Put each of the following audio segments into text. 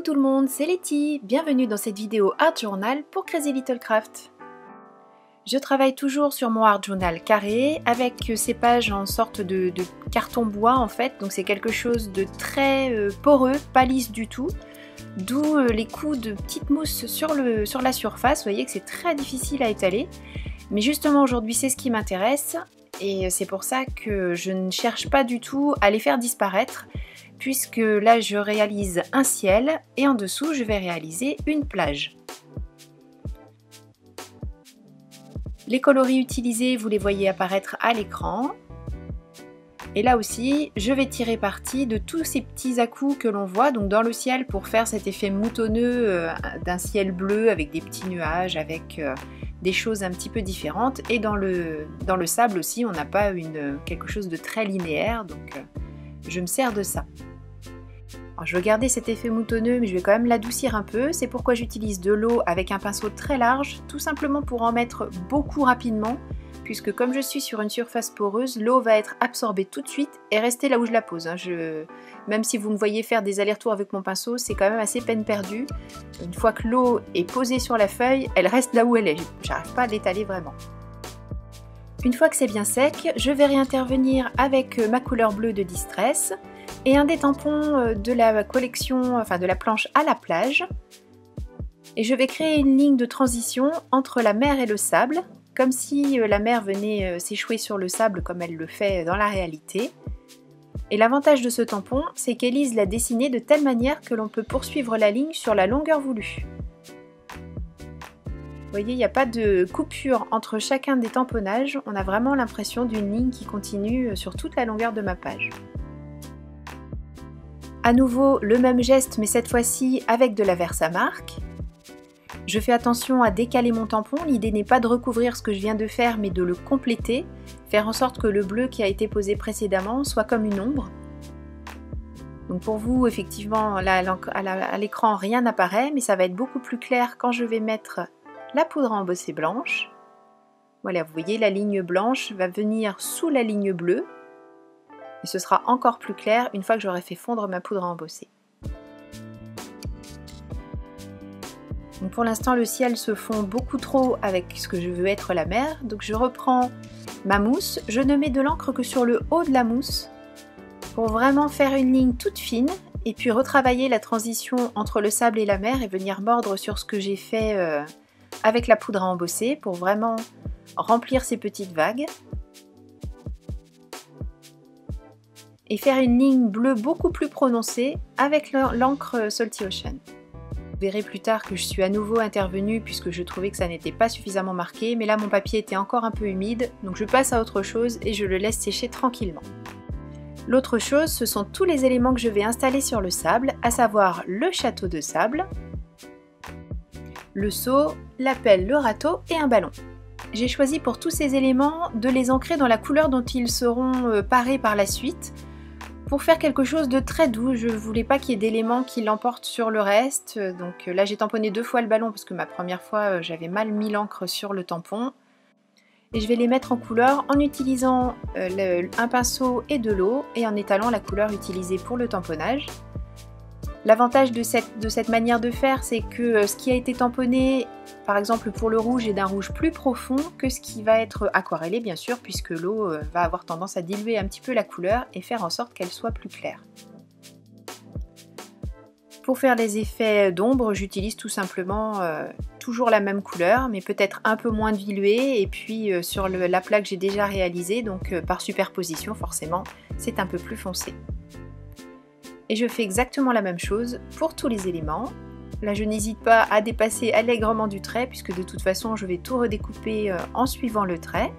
tout le monde, c'est Letty, bienvenue dans cette vidéo Art Journal pour Crazy Little Craft. Je travaille toujours sur mon Art Journal carré avec ces pages en sorte de carton bois en fait, donc c'est quelque chose de très poreux, pas lisse du tout, d'où les coups de petite mousse sur la surface, vous voyez que c'est très difficile à étaler, mais justement aujourd'hui c'est ce qui m'intéresse et c'est pour ça que je ne cherche pas du tout à les faire disparaître, puisque là je réalise un ciel et en dessous je vais réaliser une plage. Les coloris utilisés, vous les voyez apparaître à l'écran. Et là aussi, je vais tirer parti de tous ces petits à-coups que l'on voit donc dans le ciel pour faire cet effet moutonneux d'un ciel bleu avec des petits nuages, avec des choses un petit peu différentes. Et dans le sable aussi, on n'a pas quelque chose de très linéaire, donc je me sers de ça. Alors, je veux garder cet effet moutonneux, mais je vais quand même l'adoucir un peu. C'est pourquoi j'utilise de l'eau avec un pinceau très large, tout simplement pour en mettre beaucoup rapidement, puisque comme je suis sur une surface poreuse, l'eau va être absorbée tout de suite et rester là où je la pose. Même si vous me voyez faire des allers-retours avec mon pinceau, c'est quand même assez peine perdue. Une fois que l'eau est posée sur la feuille, elle reste là où elle est. J'arrive pas à l'étaler vraiment. Une fois que c'est bien sec, je vais réintervenir avec ma couleur bleue de Distress et un des tampons de la collection, enfin de la planche à la plage. Et je vais créer une ligne de transition entre la mer et le sable, comme si la mer venait s'échouer sur le sable comme elle le fait dans la réalité. Et l'avantage de ce tampon, c'est qu'Élise l'a dessiné de telle manière que l'on peut poursuivre la ligne sur la longueur voulue. Vous voyez, il n'y a pas de coupure entre chacun des tamponnages, on a vraiment l'impression d'une ligne qui continue sur toute la longueur de ma page. À nouveau, le même geste, mais cette fois-ci avec de la Versamark. Je fais attention à décaler mon tampon, l'idée n'est pas de recouvrir ce que je viens de faire, mais de le compléter, faire en sorte que le bleu qui a été posé précédemment soit comme une ombre. Donc pour vous, effectivement, là, à l'écran, rien n'apparaît, mais ça va être beaucoup plus clair quand je vais mettre la poudre à embosser blanche. Voilà, vous voyez, la ligne blanche va venir sous la ligne bleue. Et ce sera encore plus clair une fois que j'aurai fait fondre ma poudre à embosser. Donc pour l'instant, le ciel se fond beaucoup trop avec ce que je veux être la mer. Donc je reprends ma mousse. Je ne mets de l'encre que sur le haut de la mousse pour vraiment faire une ligne toute fine et puis retravailler la transition entre le sable et la mer et venir mordre sur ce que j'ai fait avec la poudre à embosser pour vraiment remplir ces petites vagues. Et faire une ligne bleue beaucoup plus prononcée avec l'encre Salty Ocean. Vous verrez plus tard que je suis à nouveau intervenue puisque je trouvais que ça n'était pas suffisamment marqué, mais là mon papier était encore un peu humide, donc je passe à autre chose et je le laisse sécher tranquillement. L'autre chose, ce sont tous les éléments que je vais installer sur le sable, à savoir le château de sable, le seau, la pelle, le râteau et un ballon. J'ai choisi pour tous ces éléments de les ancrer dans la couleur dont ils seront parés par la suite, pour faire quelque chose de très doux. Je voulais pas qu'il y ait d'éléments qui l'emportent sur le reste, donc là j'ai tamponné 2 fois le ballon parce que ma première fois j'avais mal mis l'encre sur le tampon. Et je vais les mettre en couleur en utilisant un pinceau et de l'eau et en étalant la couleur utilisée pour le tamponnage. L'avantage de cette manière de faire, c'est que ce qui a été tamponné, par exemple pour le rouge, est d'un rouge plus profond que ce qui va être aquarellé bien sûr, puisque l'eau va avoir tendance à diluer un petit peu la couleur et faire en sorte qu'elle soit plus claire. Pour faire les effets d'ombre, j'utilise tout simplement toujours la même couleur, mais peut-être un peu moins diluée, et puis sur la plaque j'ai déjà réalisé, donc par superposition forcément, c'est un peu plus foncé. Et je fais exactement la même chose pour tous les éléments. Là je n'hésite pas à dépasser allègrement du trait puisque de toute façon je vais tout redécouper en suivant le trait.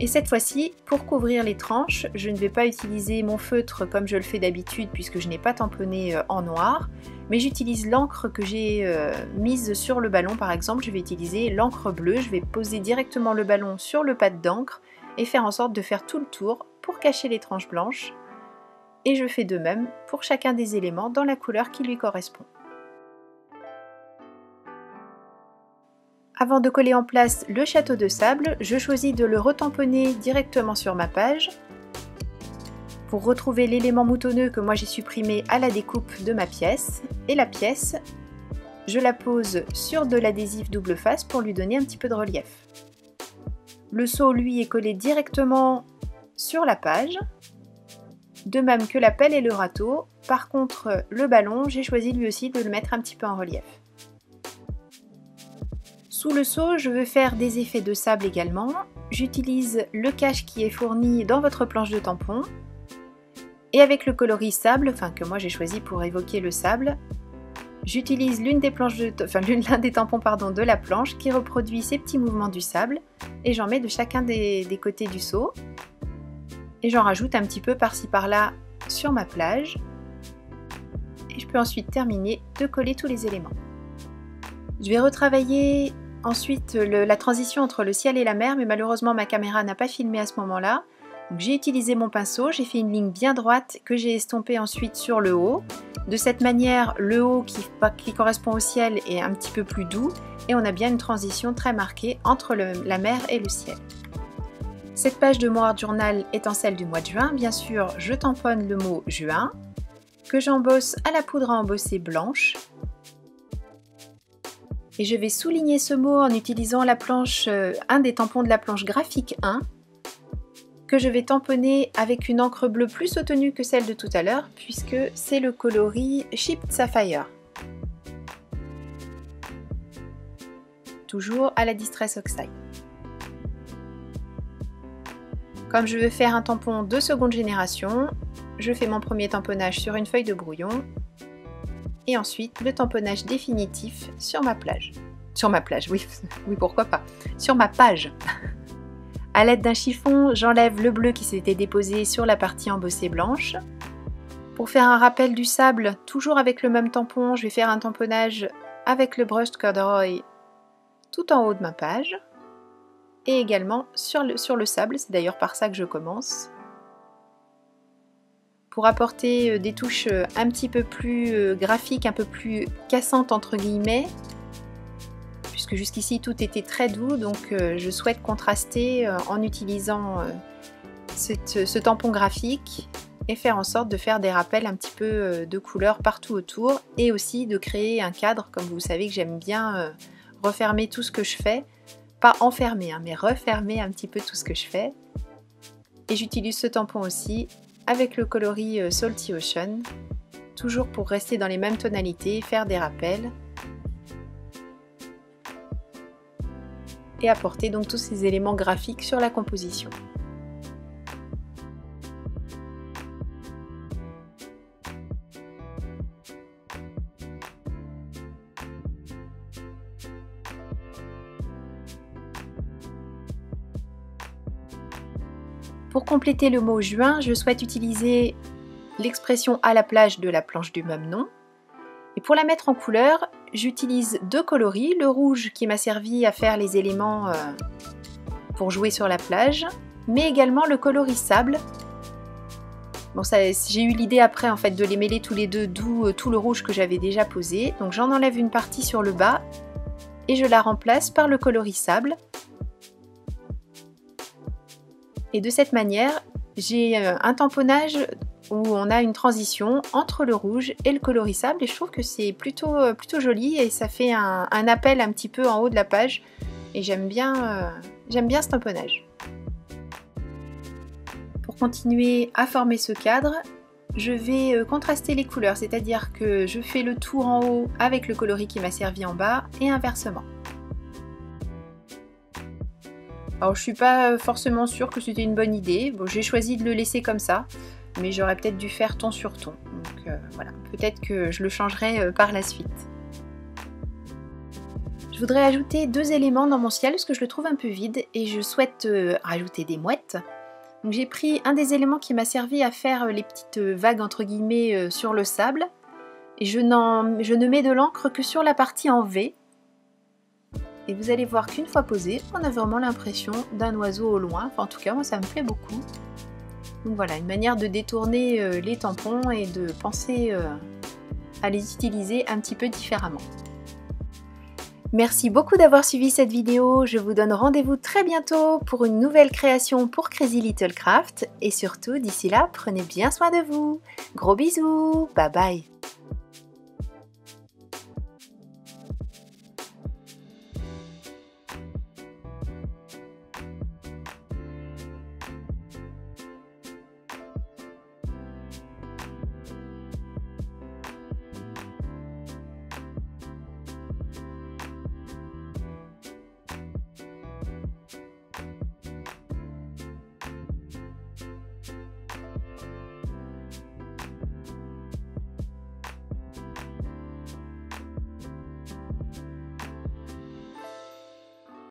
Et cette fois-ci, pour couvrir les tranches, je ne vais pas utiliser mon feutre comme je le fais d'habitude puisque je n'ai pas tamponné en noir, mais j'utilise l'encre que j'ai mise sur le ballon par exemple. Je vais utiliser l'encre bleue, je vais poser directement le ballon sur le pad d'encre et faire en sorte de faire tout le tour pour cacher les tranches blanches. Et je fais de même pour chacun des éléments dans la couleur qui lui correspond. Avant de coller en place le château de sable, je choisis de le retamponner directement sur ma page. pour retrouver l'élément moutonneux que moi j'ai supprimé à la découpe de ma pièce. Et la pièce, je la pose sur de l'adhésif double face pour lui donner un petit peu de relief. Le seau, lui, est collé directement sur la page, de même que la pelle et le râteau. Par contre, le ballon, j'ai choisi lui aussi de le mettre un petit peu en relief. Sous le seau, je veux faire des effets de sable également. J'utilise le cache qui est fourni dans votre planche de tampon. Et avec le coloris sable, que moi j'ai choisi pour évoquer le sable, j'utilise l'un des tampons de la planche qui reproduit ces petits mouvements du sable. Et j'en mets de chacun des côtés du seau. Et j'en rajoute un petit peu par-ci par-là sur ma plage. Et je peux ensuite terminer de coller tous les éléments. Je vais retravailler ensuite la transition entre le ciel et la mer, mais malheureusement ma caméra n'a pas filmé à ce moment-là. Donc j'ai utilisé mon pinceau, j'ai fait une ligne bien droite que j'ai estompée ensuite sur le haut. De cette manière, le haut qui correspond au ciel est un petit peu plus doux et on a bien une transition très marquée entre la mer et le ciel. Cette page de mon Art Journal étant celle du mois de juin, bien sûr, je tamponne le mot juin, que j'embosse à la poudre à embosser blanche. Et je vais souligner ce mot en utilisant la planche, un des tampons de la planche graphique 1, que je vais tamponner avec une encre bleue plus soutenue que celle de tout à l'heure, puisque c'est le coloris Chipped Sapphire. Toujours à la Distress Oxide. Comme je veux faire un tampon de seconde génération, je fais mon premier tamponnage sur une feuille de brouillon et ensuite le tamponnage définitif sur ma plage. Sur ma plage, oui, oui pourquoi pas. Sur ma page. À l'aide d'un chiffon, j'enlève le bleu qui s'était déposé sur la partie embossée blanche. Pour faire un rappel du sable, toujours avec le même tampon, je vais faire un tamponnage avec le Brushed Corduroy tout en haut de ma page. Et également sur le sable, c'est d'ailleurs par ça que je commence. Pour apporter des touches un petit peu plus graphiques, un peu plus cassantes entre guillemets, puisque jusqu'ici tout était très doux, donc je souhaite contraster en utilisant ce tampon graphique et faire en sorte de faire des rappels un petit peu de couleurs partout autour et aussi de créer un cadre, comme vous savez que j'aime bien refermer tout ce que je fais. Pas enfermer, mais refermer un petit peu tout ce que je fais. Et j'utilise ce tampon aussi avec le coloris Salty Ocean, toujours pour rester dans les mêmes tonalités, faire des rappels. Et apporter donc tous ces éléments graphiques sur la composition. Pour compléter le mot juin, je souhaite utiliser l'expression à la plage de la planche du même nom. Et pour la mettre en couleur, j'utilise deux coloris, le rouge qui m'a servi à faire les éléments pour jouer sur la plage, mais également le coloris sable. Bon, j'ai eu l'idée après en fait de les mêler tous les deux, d'où tout le rouge que j'avais déjà posé. Donc j'en enlève une partie sur le bas et je la remplace par le coloris sable. Et de cette manière, j'ai un tamponnage où on a une transition entre le rouge et le coloris sable et je trouve que c'est plutôt joli et ça fait un appel un petit peu en haut de la page et j'aime bien ce tamponnage. Pour continuer à former ce cadre, je vais contraster les couleurs, c'est-à-dire que je fais le tour en haut avec le coloris qui m'a servi en bas et inversement. Alors je suis pas forcément sûre que c'était une bonne idée, bon, j'ai choisi de le laisser comme ça, mais j'aurais peut-être dû faire ton sur ton, donc voilà, peut-être que je le changerai par la suite. Je voudrais ajouter deux éléments dans mon ciel parce que je le trouve un peu vide et je souhaite rajouter des mouettes. Donc j'ai pris un des éléments qui m'a servi à faire les petites vagues entre guillemets sur le sable et je ne mets de l'encre que sur la partie en V. Et vous allez voir qu'une fois posé, on a vraiment l'impression d'un oiseau au loin. Enfin, en tout cas, moi, ça me plaît beaucoup. Donc voilà, une manière de détourner les tampons et de penser à les utiliser un petit peu différemment. Merci beaucoup d'avoir suivi cette vidéo. Je vous donne rendez-vous très bientôt pour une nouvelle création pour Crazy Little Craft. Et surtout, d'ici là, prenez bien soin de vous. Gros bisous, bye bye.